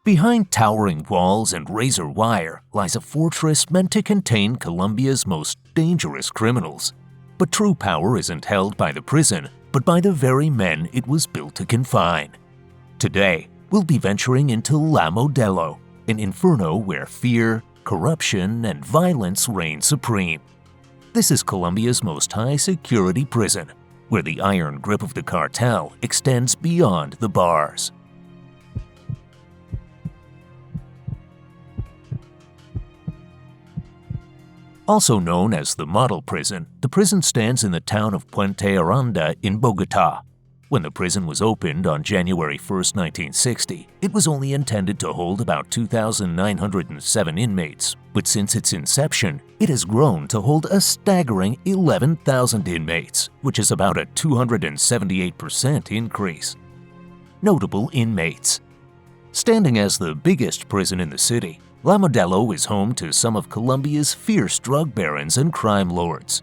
Behind towering walls and razor wire lies a fortress meant to contain Colombia's most dangerous criminals. But true power isn't held by the prison, but by the very men it was built to confine. Today, we'll be venturing into La Modelo, an inferno where fear, corruption, and violence reign supreme. This is Colombia's most high-security prison, where the iron grip of the cartel extends beyond the bars. Also known as the Model Prison, the prison stands in the town of Puente Aranda in Bogotá. When the prison was opened on January 1, 1960, it was only intended to hold about 2,907 inmates, but since its inception, it has grown to hold a staggering 11,000 inmates, which is about a 278% increase. Notable inmates. Standing as the biggest prison in the city, La Modelo is home to some of Colombia's fierce drug barons and crime lords.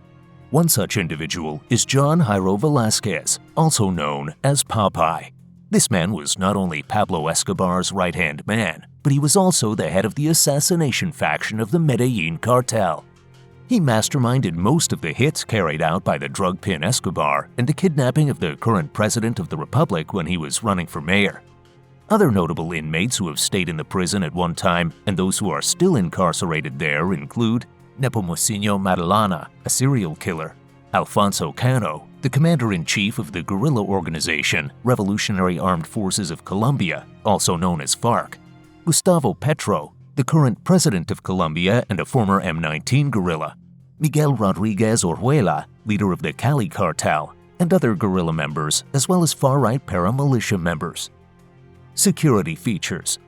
One such individual is John Jairo Velázquez, also known as Popeye. This man was not only Pablo Escobar's right-hand man, but he was also the head of the assassination faction of the Medellin Cartel. He masterminded most of the hits carried out by the drug pin Escobar and the kidnapping of the current president of the republic when he was running for mayor. Other notable inmates who have stayed in the prison at one time and those who are still incarcerated there include Nepomuceno Maddalena, a serial killer, Alfonso Cano, the commander-in-chief of the guerrilla organization Revolutionary Armed Forces of Colombia, also known as FARC, Gustavo Petro, the current president of Colombia and a former M19 guerrilla, Miguel Rodriguez Orjuela, leader of the Cali Cartel, and other guerrilla members, as well as far-right paramilitia members. Security features.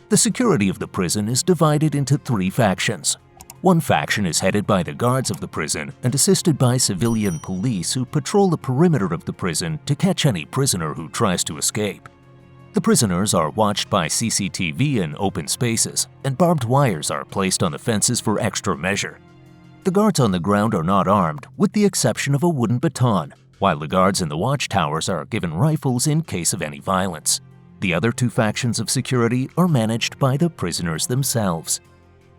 The security of the prison is divided into three factions. One faction is headed by the guards of the prison and assisted by civilian police who patrol the perimeter of the prison to catch any prisoner who tries to escape. The prisoners are watched by CCTV in open spaces, and barbed wires are placed on the fences for extra measure. The guards on the ground are not armed, with the exception of a wooden baton, while the guards in the watchtowers are given rifles in case of any violence. The other two factions of security are managed by the prisoners themselves.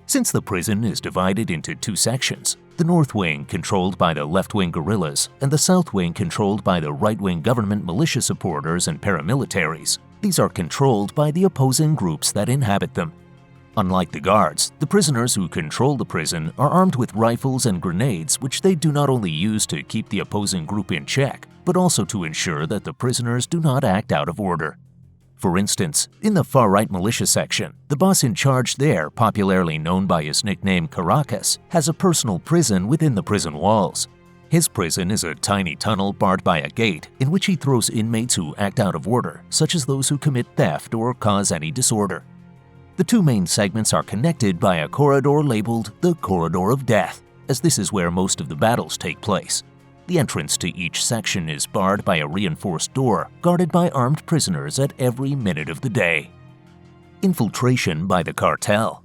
Since the prison is divided into two sections, the north wing controlled by the left-wing guerrillas and the south wing controlled by the right-wing government militia supporters and paramilitaries, these are controlled by the opposing groups that inhabit them. Unlike the guards, the prisoners who control the prison are armed with rifles and grenades which they do not only use to keep the opposing group in check, but also to ensure that the prisoners do not act out of order. For instance, in the far-right militia section, the boss in charge there, popularly known by his nickname Caracas, has a personal prison within the prison walls. His prison is a tiny tunnel barred by a gate in which he throws inmates who act out of order, such as those who commit theft or cause any disorder. The two main segments are connected by a corridor labeled the Corridor of Death, as this is where most of the battles take place. The entrance to each section is barred by a reinforced door, guarded by armed prisoners at every minute of the day. Infiltration by the Cartel.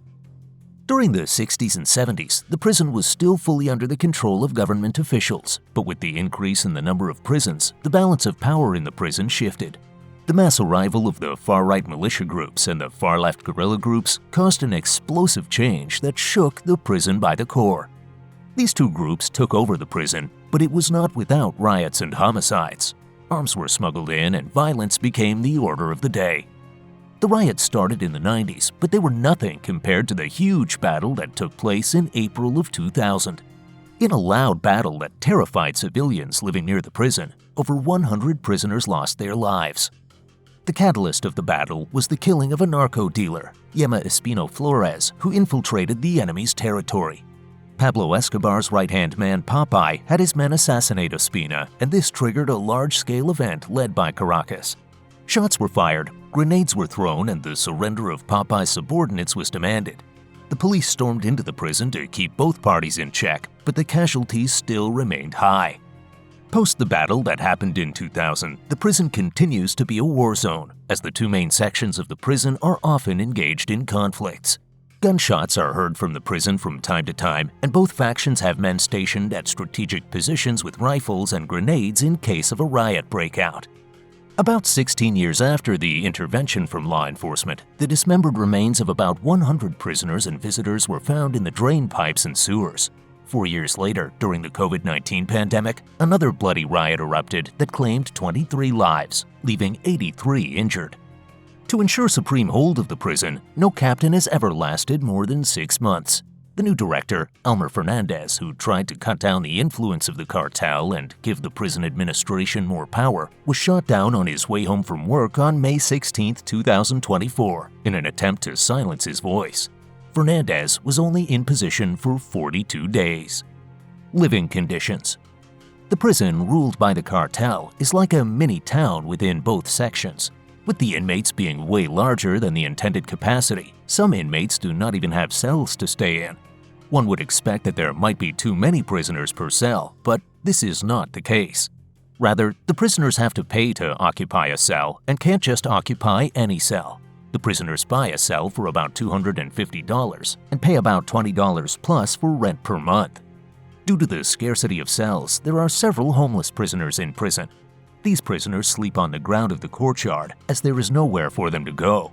During the 60s and 70s, the prison was still fully under the control of government officials, but with the increase in the number of prisons, the balance of power in the prison shifted. The mass arrival of the far-right militia groups and the far-left guerrilla groups caused an explosive change that shook the prison by the core. These two groups took over the prison, but it was not without riots and homicides. Arms were smuggled in and violence became the order of the day. The riots started in the 90s, but they were nothing compared to the huge battle that took place in April of 2000. In a loud battle that terrified civilians living near the prison, over 100 prisoners lost their lives. The catalyst of the battle was the killing of a narco dealer, Yema Espino Flores, who infiltrated the enemy's territory. Pablo Escobar's right-hand man Popeye had his men assassinate Espina, and this triggered a large-scale event led by Caracas. Shots were fired, grenades were thrown, and the surrender of Popeye's subordinates was demanded. The police stormed into the prison to keep both parties in check, but the casualties still remained high. Post the battle that happened in 2000, the prison continues to be a war zone, as the two main sections of the prison are often engaged in conflicts. Gunshots are heard from the prison from time to time, and both factions have men stationed at strategic positions with rifles and grenades in case of a riot breakout. About 16 years after the intervention from law enforcement, the dismembered remains of about 100 prisoners and visitors were found in the drain pipes and sewers. 4 years later, during the COVID-19 pandemic, another bloody riot erupted that claimed 23 lives, leaving 83 injured. To ensure supreme hold of the prison, no captain has ever lasted more than 6 months. The new director, Elmer Fernandez, who tried to cut down the influence of the cartel and give the prison administration more power, was shot down on his way home from work on May 16, 2024, in an attempt to silence his voice. Fernandez was only in position for 42 days. Living conditions. The prison ruled by the cartel is like a mini-town within both sections. With the inmates being way larger than the intended capacity, some inmates do not even have cells to stay in. One would expect that there might be too many prisoners per cell, but this is not the case. Rather, the prisoners have to pay to occupy a cell and can't just occupy any cell. The prisoners buy a cell for about $250 and pay about $20 plus for rent per month. Due to the scarcity of cells, there are several homeless prisoners in prison. These prisoners sleep on the ground of the courtyard as there is nowhere for them to go.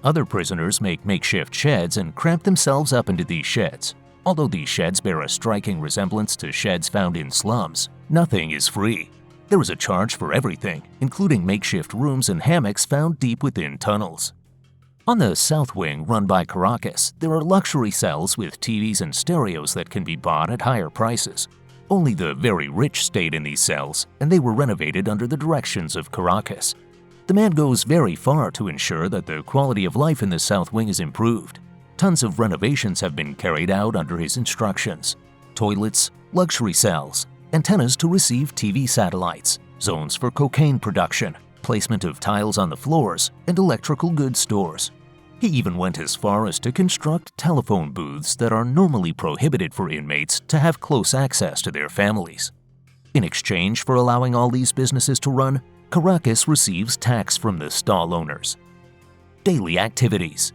Other prisoners make makeshift sheds and cramp themselves up into these sheds. Although these sheds bear a striking resemblance to sheds found in slums, nothing is free. There is a charge for everything, including makeshift rooms and hammocks found deep within tunnels. On the south wing run by Caracas, there are luxury cells with TVs and stereos that can be bought at higher prices. Only the very rich stayed in these cells, and they were renovated under the directions of Caracas. The man goes very far to ensure that the quality of life in the south wing is improved. Tons of renovations have been carried out under his instructions. Toilets, luxury cells, antennas to receive TV satellites, zones for cocaine production, placement of tiles on the floors, and electrical goods stores. He even went as far as to construct telephone booths that are normally prohibited for inmates to have close access to their families. In exchange for allowing all these businesses to run, Caracas receives tax from the stall owners. Daily activities.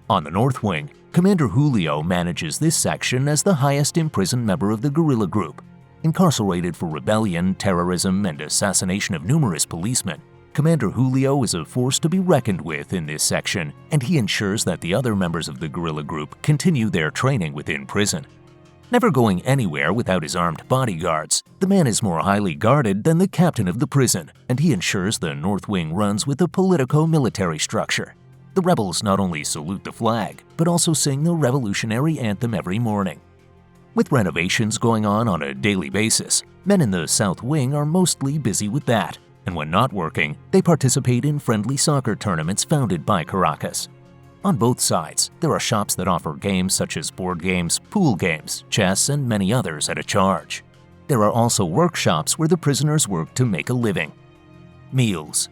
On the north wing, Commander Julio manages this section as the highest imprisoned member of the guerrilla group. Incarcerated for rebellion, terrorism, and assassination of numerous policemen, Commander Julio is a force to be reckoned with in this section, and he ensures that the other members of the guerrilla group continue their training within prison. Never going anywhere without his armed bodyguards, the man is more highly guarded than the captain of the prison, and he ensures the North Wing runs with a politico-military structure. The rebels not only salute the flag, but also sing the revolutionary anthem every morning. With renovations going on a daily basis, men in the South Wing are mostly busy with that, and when not working, they participate in friendly soccer tournaments founded by Caracas. On both sides, there are shops that offer games such as board games, pool games, chess, and many others at a charge. There are also workshops where the prisoners work to make a living. Meals.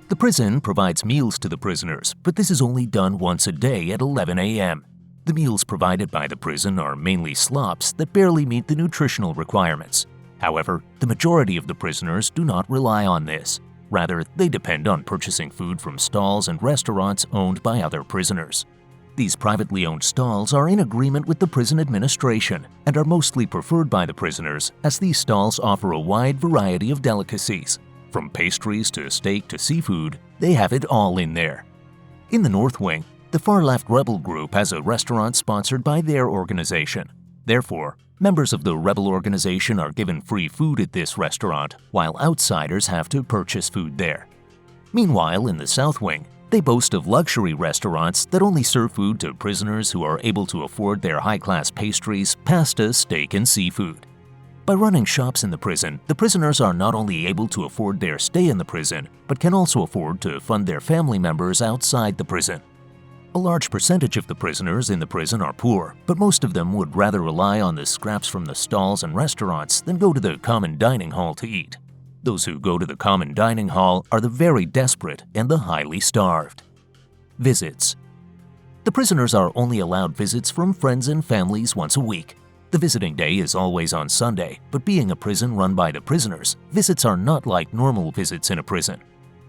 The prison provides meals to the prisoners, but this is only done once a day at 11 a.m. The meals provided by the prison are mainly slops that barely meet the nutritional requirements. However, the majority of the prisoners do not rely on this. Rather, they depend on purchasing food from stalls and restaurants owned by other prisoners. These privately owned stalls are in agreement with the prison administration and are mostly preferred by the prisoners as these stalls offer a wide variety of delicacies. From pastries to steak to seafood, they have it all in there. In the North Wing, the far-left rebel group has a restaurant sponsored by their organization. Therefore, members of the rebel organization are given free food at this restaurant, while outsiders have to purchase food there. Meanwhile, in the South Wing, they boast of luxury restaurants that only serve food to prisoners who are able to afford their high-class pastries, pasta, steak, and seafood. By running shops in the prison, the prisoners are not only able to afford their stay in the prison, but can also afford to fund their family members outside the prison. A large percentage of the prisoners in the prison are poor, but most of them would rather rely on the scraps from the stalls and restaurants than go to the common dining hall to eat. Those who go to the common dining hall are the very desperate and the highly starved. Visits. The prisoners are only allowed visits from friends and families once a week. The visiting day is always on Sunday, but being a prison run by the prisoners, visits are not like normal visits in a prison.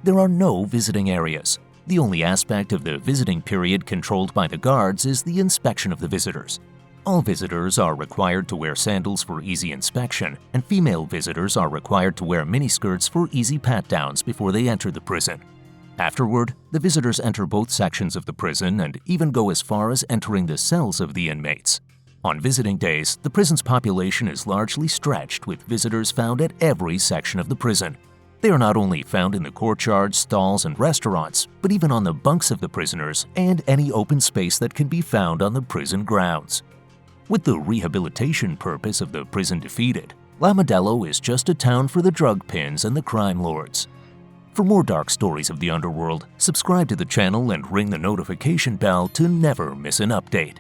There are no visiting areas. The only aspect of the visiting period controlled by the guards is the inspection of the visitors. All visitors are required to wear sandals for easy inspection, and female visitors are required to wear miniskirts for easy pat-downs before they enter the prison. Afterward, the visitors enter both sections of the prison and even go as far as entering the cells of the inmates. On visiting days, the prison's population is largely stretched with visitors found at every section of the prison. They are not only found in the courtyards, stalls, and restaurants, but even on the bunks of the prisoners and any open space that can be found on the prison grounds. With the rehabilitation purpose of the prison defeated, MODELO is just a town for the drug pins and the crime lords. For more dark stories of the underworld, subscribe to the channel and ring the notification bell to never miss an update.